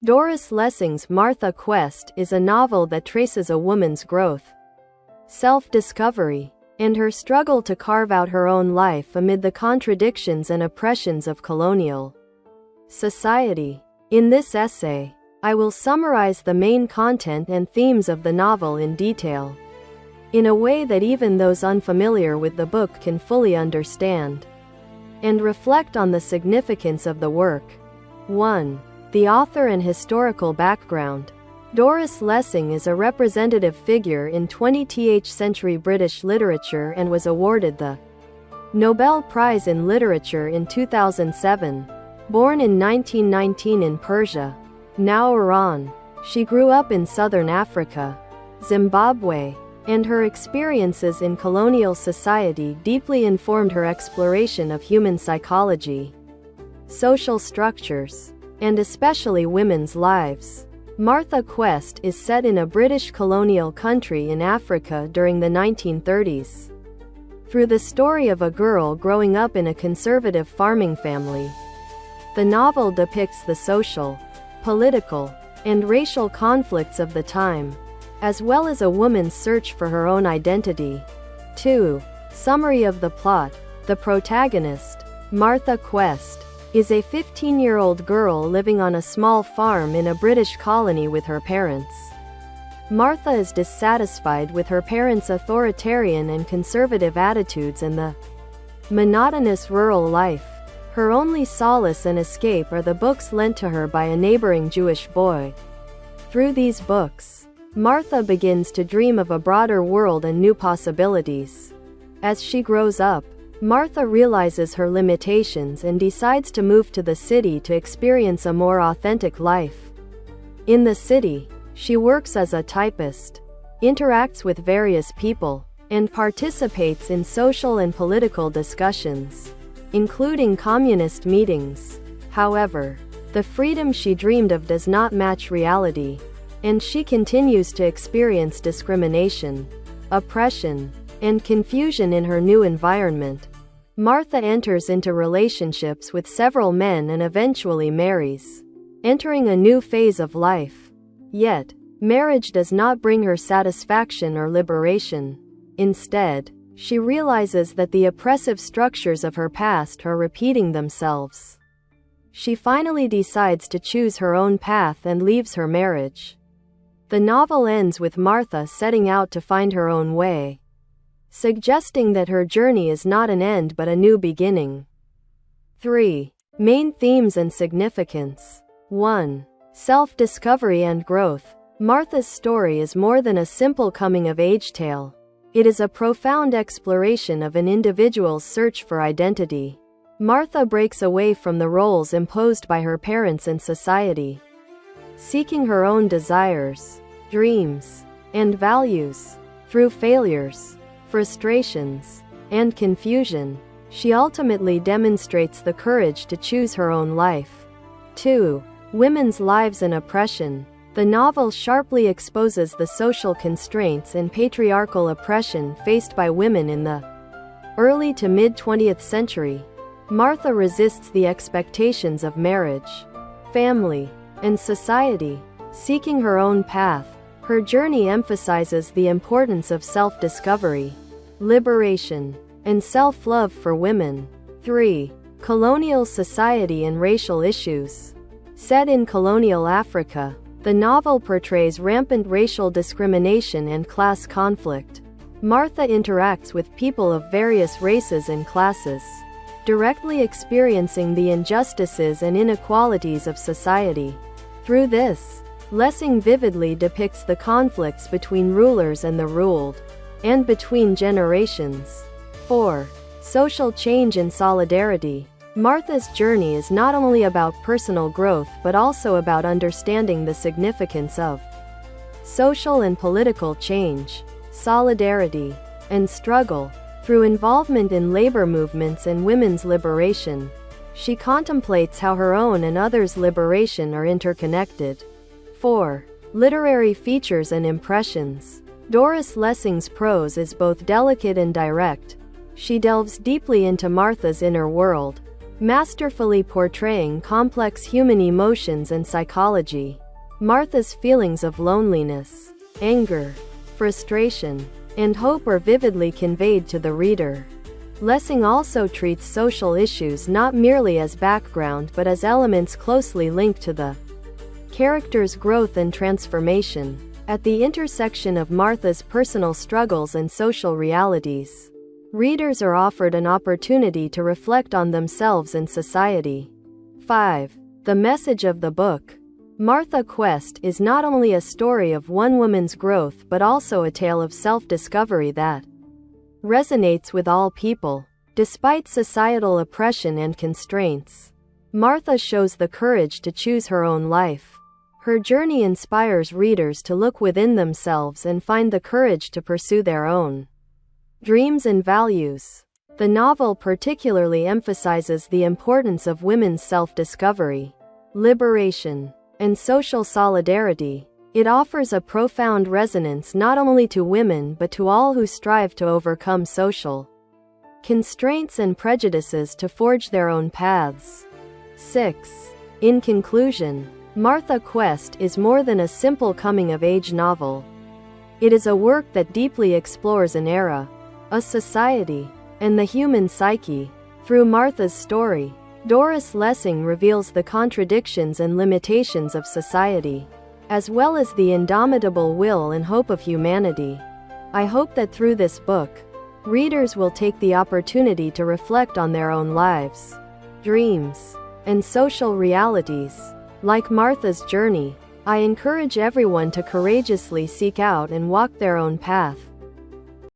Doris Lessings' Martha Quest is a novel that traces a woman's growth, self-discovery, and her struggle to carve out her own life amid the contradictions and oppressions of colonial society. In this essay, I will summarize the main content and themes of the novel in detail, in a way that even those unfamiliar with the book can fully understand, and reflect on the significance of the work. 1. The author and historical background. Doris Lessing is a representative figure in 20th century British literature and was awarded the Nobel Prize in Literature in 2007. Born in 1919 in Persia, now Iran, she grew up in southern Africa, Zimbabwe, and her experiences in colonial society deeply informed her exploration of human psychology, social structures, and especially women's lives. Martha Quest is set in a British colonial country in Africa during the 1930s. Through the story of a girl growing up in a conservative farming family, the novel depicts the social, political, and racial conflicts of the time, as well as a woman's search for her own identity. 2. Summary of the plot. The protagonist, Martha Quest, is a 15-year-old girl living on a small farm in a British colony with her parents. Martha is dissatisfied with her parents' authoritarian and conservative attitudes and the monotonous rural life. Her only solace and escape are the books lent to her by a neighboring Jewish boy. Through these books, Martha begins to dream of a broader world and new possibilities. As she grows up, Martha realizes her limitations and decides to move to the city to experience a more authentic life. In the city, she works as a typist, interacts with various people, and participates in social and political discussions, including communist meetings. However, the freedom she dreamed of does not match reality, and she continues to experience discrimination, oppression, and confusion in her new environment. Martha enters into relationships with several men and eventually marries, entering a new phase of life. Yet, marriage does not bring her satisfaction or liberation. Instead, she realizes that the oppressive structures of her past are repeating themselves. She finally decides to choose her own path and leaves her marriage. The novel ends with Martha setting out to find her own way, suggesting that her journey is not an end but a new beginning. 3. Main themes and significance. 1. Self-discovery and growth. Martha's story is more than a simple coming-of-age tale. It is a profound exploration of an individual's search for identity. Martha breaks away from the roles imposed by her parents and society, seeking her own desires, dreams, and values. Through failures, frustrations, and confusion, she ultimately demonstrates the courage to choose her own life. 2. Women's lives and oppression. The novel sharply exposes the social constraints and patriarchal oppression faced by women in the early to mid-20th century. Martha resists the expectations of marriage, family, and society, seeking her own path. Her journey emphasizes the importance of self-discovery, liberation, and self-love for women. 3. Colonial society and racial issues. Set in colonial Africa, the novel portrays rampant racial discrimination and class conflict. Martha interacts with people of various races and classes, directly experiencing the injustices and inequalities of society. Through this, Lessing vividly depicts the conflicts between rulers and the ruled, and between generations. 4. Social change and solidarity. Martha's journey is not only about personal growth but also about understanding the significance of social and political change, solidarity, and struggle. Through involvement in labor movements and women's liberation, she contemplates how her own and others' liberation are interconnected. 4. Literary features and impressions. Doris Lessing's prose is both delicate and direct. She delves deeply into Martha's inner world, masterfully portraying complex human emotions and psychology. Martha's feelings of loneliness, anger, frustration, and hope are vividly conveyed to the reader. Lessing also treats social issues not merely as background but as elements closely linked to the character's growth and transformation. At the intersection of Martha's personal struggles and social realities, readers are offered an opportunity to reflect on themselves and society. 5. The message of the book. Martha Quest is not only a story of one woman's growth but also a tale of self-discovery that resonates with all people. Despite societal oppression and constraints, Martha shows the courage to choose her own life. Her journey inspires readers to look within themselves and find the courage to pursue their own dreams and values. The novel particularly emphasizes the importance of women's self-discovery, liberation, and social solidarity. It offers a profound resonance not only to women but to all who strive to overcome social constraints and prejudices to forge their own paths. 6. In conclusion, Martha Quest is more than a simple coming-of-age novel. It is a work that deeply explores an era, a society, and the human psyche. Through Martha's story, Doris Lessing reveals the contradictions and limitations of society, as well as the indomitable will and hope of humanity. I hope that through this book, readers will take the opportunity to reflect on their own lives, dreams, and social realities. Like Martha's journey, I encourage everyone to courageously seek out and walk their own path.